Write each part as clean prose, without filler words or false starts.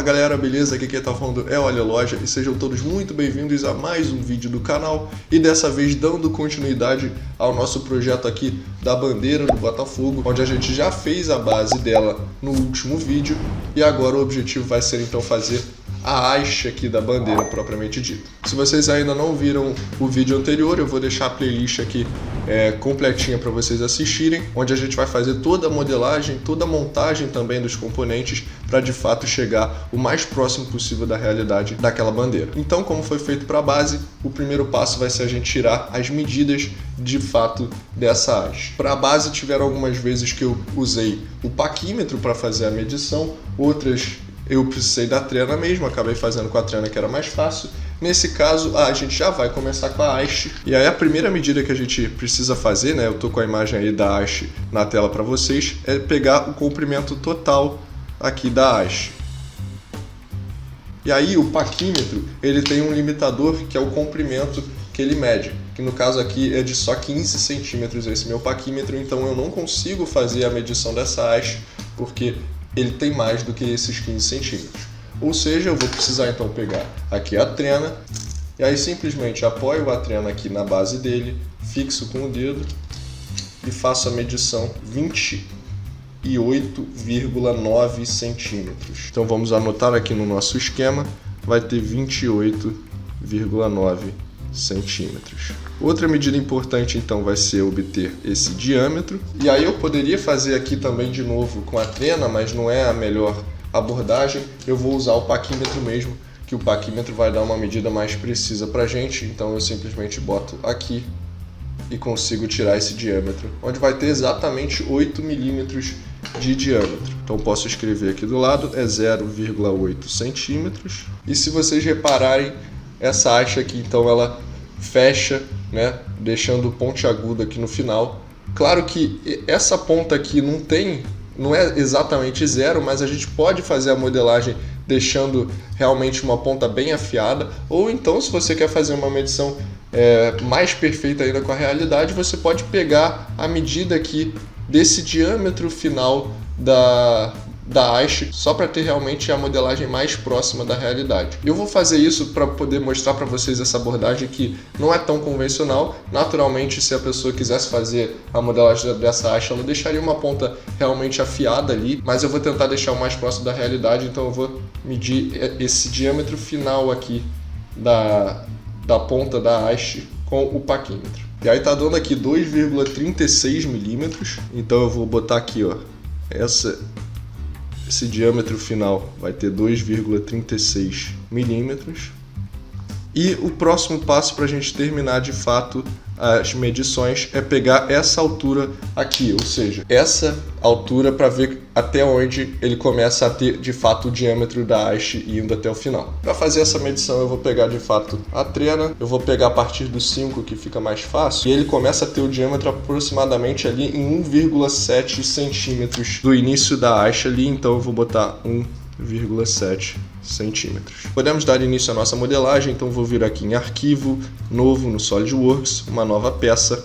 Fala galera, beleza? Aqui quem tá falando é o Olha Loja e sejam todos muito bem-vindos a mais um vídeo do canal e dessa vez dando continuidade ao nosso projeto aqui da bandeira do Botafogo, onde a gente já fez a base dela no último vídeo e agora o objetivo vai ser então fazer a haste aqui da bandeira propriamente dita. Se vocês ainda não viram o vídeo anterior, eu vou deixar a playlist aqui completinha para vocês assistirem, onde a gente vai fazer toda a modelagem, toda a montagem também dos componentes para de fato chegar o mais próximo possível da realidade daquela bandeira. Então, como foi feito para a base, o primeiro passo vai ser a gente tirar as medidas de fato dessa haste. Para a base tiveram algumas vezes que eu usei o paquímetro para fazer a medição, outras eu precisei da trena mesmo, acabei fazendo com a trena que era mais fácil. Nesse caso, a gente já vai começar com a haste. E aí a primeira medida que a gente precisa fazer, né, eu tô com a imagem aí da haste na tela para vocês, é pegar o comprimento total aqui da haste. E aí o paquímetro, ele tem um limitador que é o comprimento que ele mede, que no caso aqui é de só 15 centímetros esse meu paquímetro, então eu não consigo fazer a medição dessa haste porque ele tem mais do que esses 15 centímetros. Ou seja, eu vou precisar então pegar aqui a trena, e aí simplesmente apoio a trena aqui na base dele, fixo com o dedo e faço a medição 28,9 centímetros. Então vamos anotar aqui no nosso esquema, vai ter 28,9 centímetros. Outra medida importante então vai ser obter esse diâmetro, e aí eu poderia fazer aqui também de novo com a trena, mas não é a melhor abordagem. Eu vou usar o paquímetro mesmo, que o paquímetro vai dar uma medida mais precisa pra gente, então eu simplesmente boto aqui e consigo tirar esse diâmetro, onde vai ter exatamente 8 milímetros de diâmetro. Então posso escrever aqui do lado, é 0,8 centímetros, e se vocês repararem, essa haste aqui então ela fecha, né, deixando pontiagudo aqui no final. Claro que essa ponta aqui não é exatamente zero, mas a gente pode fazer a modelagem deixando realmente uma ponta bem afiada, ou então se você quer fazer uma medição mais perfeita ainda com a realidade, você pode pegar a medida aqui desse diâmetro final da haste, só para ter realmente a modelagem mais próxima da realidade. Eu vou fazer isso para poder mostrar para vocês essa abordagem que não é tão convencional. Naturalmente, se a pessoa quisesse fazer a modelagem dessa haste, ela deixaria uma ponta realmente afiada ali, mas eu vou tentar deixar o mais próximo da realidade, então eu vou medir esse diâmetro final aqui da ponta da haste com o paquímetro. E aí tá dando aqui 2,36 milímetros, então eu vou botar aqui, ó, esse diâmetro final vai ter 2,36 milímetros. E o próximo passo para a gente terminar de fato as medições é pegar essa altura aqui, ou seja, essa altura para ver até onde ele começa a ter de fato o diâmetro da haste indo até o final. Para fazer essa medição eu vou pegar de fato a trena, eu vou pegar a partir do 5 que fica mais fácil, e ele começa a ter o diâmetro aproximadamente ali em 1,7 centímetros do início da haste ali, então eu vou botar 1,7 centímetros. Podemos dar início à nossa modelagem, então vou vir aqui em arquivo, novo no SolidWorks, uma nova peça.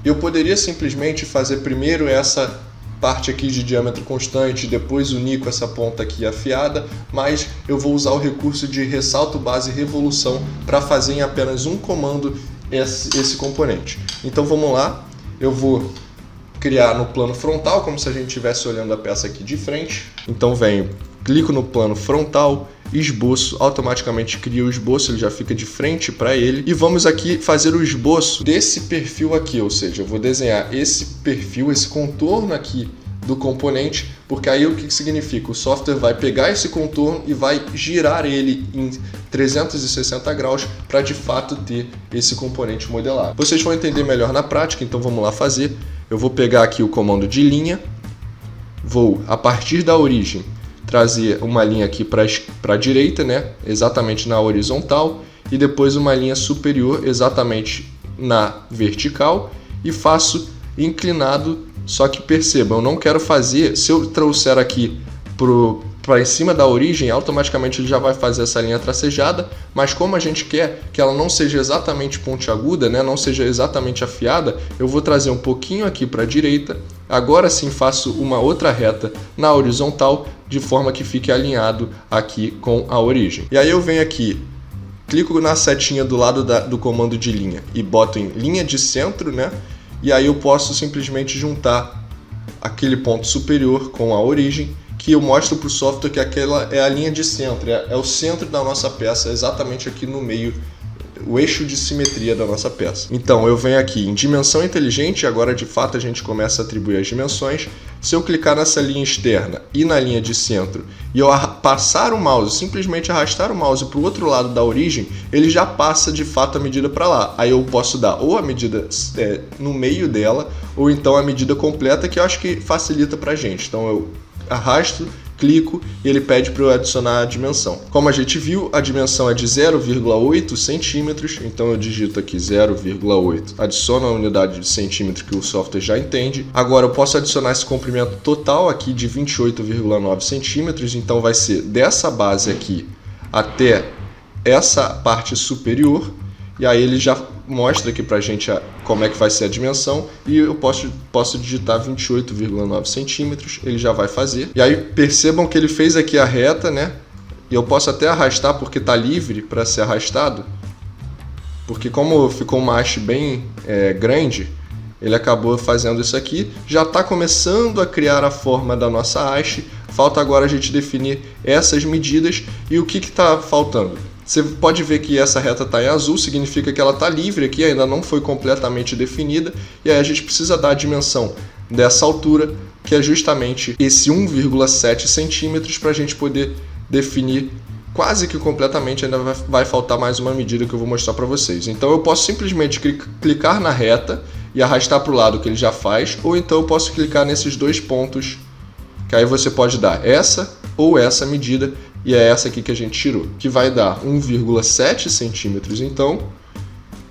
Eu poderia simplesmente fazer primeiro essa parte aqui de diâmetro constante, depois unir com essa ponta aqui afiada, mas eu vou usar o recurso de ressalto base revolução para fazer em apenas um comando esse componente. Então vamos lá, eu vou criar no plano frontal, como se a gente estivesse olhando a peça aqui de frente. Então venho, clico no plano frontal, esboço, automaticamente cria o esboço, ele já fica de frente para ele. E vamos aqui fazer o esboço desse perfil aqui, ou seja, eu vou desenhar esse perfil, esse contorno aqui do componente, porque aí o que significa? O software vai pegar esse contorno e vai girar ele em 360 graus para de fato ter esse componente modelado. Vocês vão entender melhor na prática, então vamos lá fazer. Eu vou pegar aqui o comando de linha, vou a partir da origem trazer uma linha aqui para a direita, né? Exatamente na horizontal, e depois uma linha superior exatamente na vertical, e faço inclinado. Só que percebam, eu não quero fazer, se eu trouxer aqui para em cima da origem, automaticamente ele já vai fazer essa linha tracejada, mas como a gente quer que ela não seja exatamente pontiaguda, né, não seja exatamente afiada, eu vou trazer um pouquinho aqui para a direita, agora sim faço uma outra reta na horizontal, de forma que fique alinhado aqui com a origem. E aí eu venho aqui, clico na setinha do lado do comando de linha e boto em linha de centro, né? E aí eu posso simplesmente juntar aquele ponto superior com a origem, que eu mostro para o software que aquela é a linha de centro, é o centro da nossa peça, exatamente aqui no meio, o eixo de simetria da nossa peça. Então eu venho aqui em dimensão inteligente, agora de fato a gente começa a atribuir as dimensões. Se eu clicar nessa linha externa e na linha de centro e eu passar o mouse, simplesmente arrastar o mouse para o outro lado da origem, ele já passa de fato a medida para lá. Aí eu posso dar ou a medida no meio dela, ou então a medida completa, que eu acho que facilita para a gente. Então eu arrasto, clico e ele pede para eu adicionar a dimensão. Como a gente viu, a dimensão é de 0,8 centímetros, então eu digito aqui 0,8, adiciono a unidade de centímetro que o software já entende. Agora eu posso adicionar esse comprimento total aqui de 28,9 centímetros, então vai ser dessa base aqui até essa parte superior, e aí ele já mostra aqui pra gente como é que vai ser a dimensão, e eu posso digitar 28,9 centímetros, ele já vai fazer. E aí percebam que ele fez aqui a reta, né? E eu posso até arrastar porque está livre para ser arrastado, porque como ficou uma haste bem grande, ele acabou fazendo isso aqui. Já está começando a criar a forma da nossa haste, falta agora a gente definir essas medidas. E o que está faltando? Você pode ver que essa reta está em azul, significa que ela está livre aqui, ainda não foi completamente definida, e aí a gente precisa dar a dimensão dessa altura, que é justamente esse 1,7 centímetros, para a gente poder definir quase que completamente. Ainda vai faltar mais uma medida que eu vou mostrar para vocês. Então eu posso simplesmente clicar na reta e arrastar para o lado, que ele já faz, ou então eu posso clicar nesses dois pontos, que aí você pode dar essa ou essa medida, e é essa aqui que a gente tirou, que vai dar 1,7 centímetros então.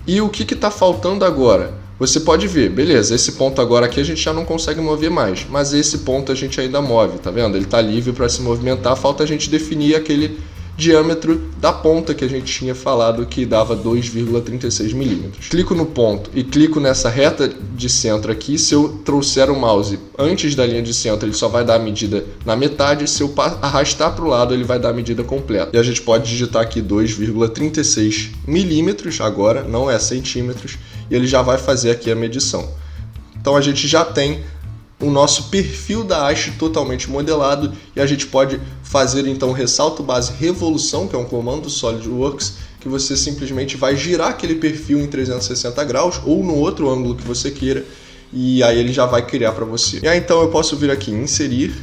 E o que está faltando agora? Você pode ver, beleza, esse ponto agora aqui a gente já não consegue mover mais, mas esse ponto a gente ainda move, tá vendo? Ele está livre para se movimentar, falta a gente definir aquele diâmetro da ponta que a gente tinha falado que dava 2,36 milímetros. Clico no ponto e clico nessa reta de centro aqui. Se eu trouxer o mouse antes da linha de centro, ele só vai dar a medida na metade. Se eu arrastar para o lado, ele vai dar a medida completa. E a gente pode digitar aqui 2,36 milímetros agora, não é centímetros, e ele já vai fazer aqui a medição. Então a gente já tem o nosso perfil da haste totalmente modelado, e a gente pode fazer então ressalto base revolução, que é um comando do SolidWorks, que você simplesmente vai girar aquele perfil em 360 graus ou no outro ângulo que você queira, e aí ele já vai criar para você. E aí então eu posso vir aqui em inserir,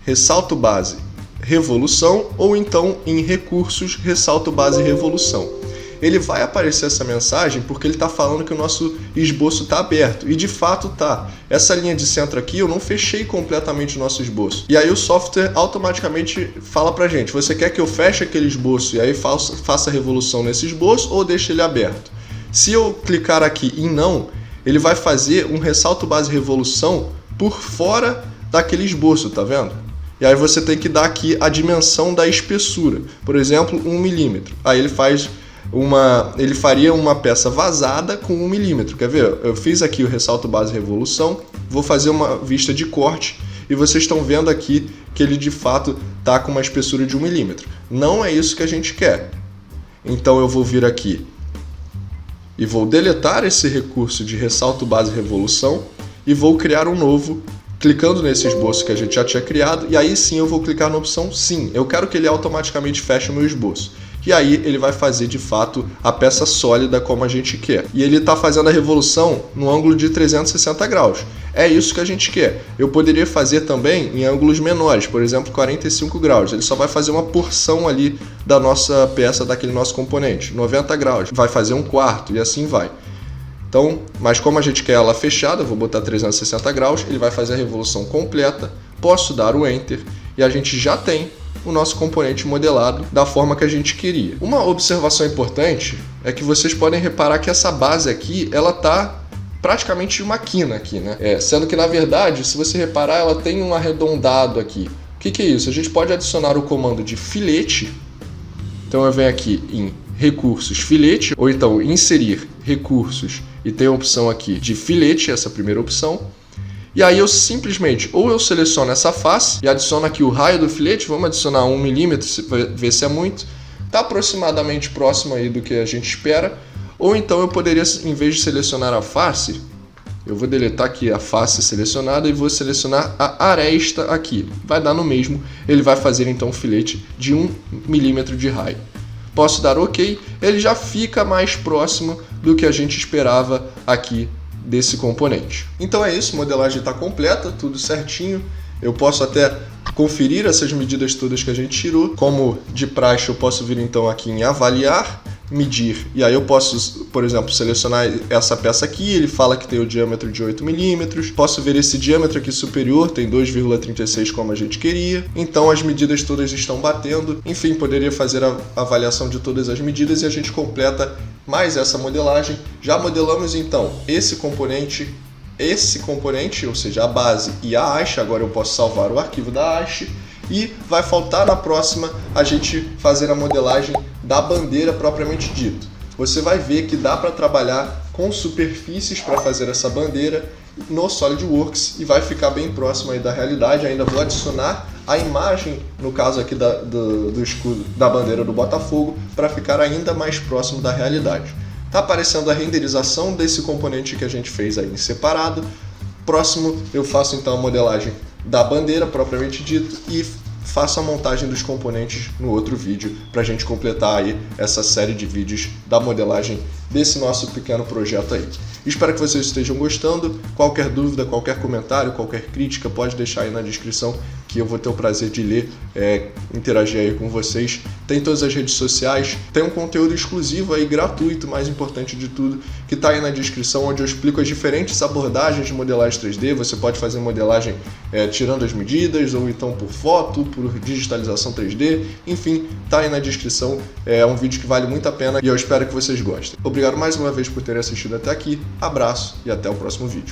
ressalto base revolução, ou então em recursos, ressalto base revolução. Ele vai aparecer essa mensagem porque ele está falando que o nosso esboço está aberto, e de fato está. Essa linha de centro aqui eu não fechei completamente o nosso esboço, e aí o software automaticamente fala pra gente: você quer que eu feche aquele esboço e aí faça revolução nesse esboço, ou deixe ele aberto? Se eu clicar aqui em não, ele vai fazer um ressalto base revolução por fora daquele esboço, tá vendo? E aí você tem que dar aqui a dimensão da espessura, por exemplo 1 milímetro. Aí ele faria uma peça vazada com 1 milímetro. Quer ver? Eu fiz aqui o ressalto base revolução, vou fazer uma vista de corte, e vocês estão vendo aqui que ele de fato está com uma espessura de 1 milímetro. Não é isso que a gente quer. Então eu vou vir aqui e vou deletar esse recurso de ressalto base revolução e vou criar um novo, clicando nesse esboço que a gente já tinha criado, e aí sim eu vou clicar na opção sim. Eu quero que ele automaticamente feche o meu esboço. E aí ele vai fazer de fato a peça sólida como a gente quer. E ele está fazendo a revolução no ângulo de 360 graus. É isso que a gente quer. Eu poderia fazer também em ângulos menores, por exemplo 45 graus. Ele só vai fazer uma porção ali da nossa peça, daquele nosso componente. 90 graus, vai fazer um quarto e assim vai. Então, mas como a gente quer ela fechada, eu vou botar 360 graus, ele vai fazer a revolução completa. Posso dar o Enter e a gente já tem o nosso componente modelado da forma que a gente queria. Uma observação importante é que vocês podem reparar que essa base aqui, ela tá praticamente uma quina aqui, né? Sendo que na verdade, se você reparar, ela tem um arredondado aqui. O que é isso? A gente pode adicionar o comando de filete. Então eu venho aqui em recursos filete, ou então inserir recursos, e tem a opção aqui de filete, essa primeira opção. E aí eu simplesmente, ou eu seleciono essa face e adiciono aqui o raio do filete, vamos adicionar 1 milímetro, ver se é muito, está aproximadamente próximo aí do que a gente espera. Ou então eu poderia, em vez de selecionar a face, eu vou deletar aqui a face selecionada e vou selecionar a aresta aqui. Vai dar no mesmo, ele vai fazer então um filete de 1 milímetro de raio. Posso dar OK, ele já fica mais próximo do que a gente esperava aqui desse componente. Então é isso, a modelagem está completa, tudo certinho. Eu posso até conferir essas medidas todas que a gente tirou. Como de praxe, eu posso vir então aqui em avaliar, medir, e aí eu posso, por exemplo, selecionar essa peça aqui, ele fala que tem o diâmetro de 8 milímetros, posso ver esse diâmetro aqui superior, tem 2,36 como a gente queria, então as medidas todas estão batendo, enfim, poderia fazer a avaliação de todas as medidas e a gente completa mais essa modelagem. Já modelamos então esse componente, ou seja, a base e a haste. Agora eu posso salvar o arquivo da haste e vai faltar na próxima a gente fazer a modelagem da bandeira propriamente dito. Você vai ver que dá para trabalhar com superfícies para fazer essa bandeira no SolidWorks e vai ficar bem próximo aí da realidade. Ainda vou adicionar a imagem, no caso aqui do escudo da bandeira do Botafogo, para ficar ainda mais próximo da realidade. Está aparecendo a renderização desse componente que a gente fez aí em separado. Próximo eu faço então a modelagem da bandeira propriamente dito e faço a montagem dos componentes no outro vídeo para a gente completar aí essa série de vídeos da modelagem desse nosso pequeno projeto aí. Espero que vocês estejam gostando. Qualquer dúvida, qualquer comentário, qualquer crítica, pode deixar aí na descrição que eu vou ter o prazer de ler, interagir aí com vocês. Tem todas as redes sociais, tem um conteúdo exclusivo aí, gratuito, mais importante de tudo, que está aí na descrição, onde eu explico as diferentes abordagens de modelagem 3D. Você pode fazer modelagem tirando as medidas, ou então por foto, por digitalização 3D, enfim, está aí na descrição. É um vídeo que vale muito a pena e eu espero que vocês gostem. Obrigado mais uma vez por terem assistido até aqui, abraço e até o próximo vídeo.